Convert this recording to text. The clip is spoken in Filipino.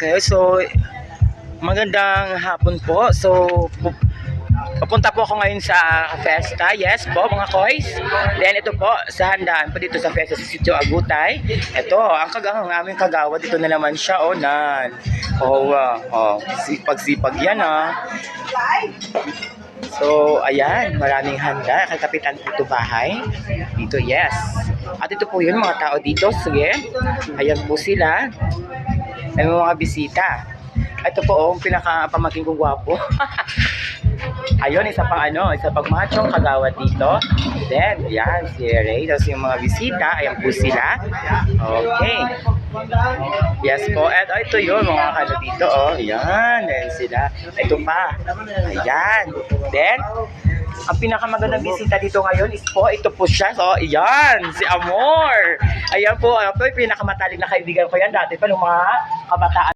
Okay, so magandang hapon po. So papunta po ako ngayon sa Fiesta. Yes po mga koys. Then ito po sa handaan po dito sa Fiesta sa Sitio Agutay. Ito, ang aming kagawad dito na naman siya. Oh, nan. Sipag-sipag yan So, ayan, maraming handa kay Kapitan Puto Bahay. Dito, yes. At ito po yun, mga tao dito. Sige, ayan po sila. May mga bisita. Ito po, ang pinaka-pamangkin kong gwapo. Ayun, isa pang machong kagawad dito. Then, yan, si Ray. Tapos yung mga bisita, ayan po sila. Okay. Yes po. At ito yun, mga kano dito, Ayan, then sila. Ito pa. Ayan. Then, ang pinakamagandang bisita dito ngayon is po, ito po siya. So, ayan, si Amor. Ayan po, ito yung pinakamataling na kaibigan ko yan dati pa nung mga kabataan.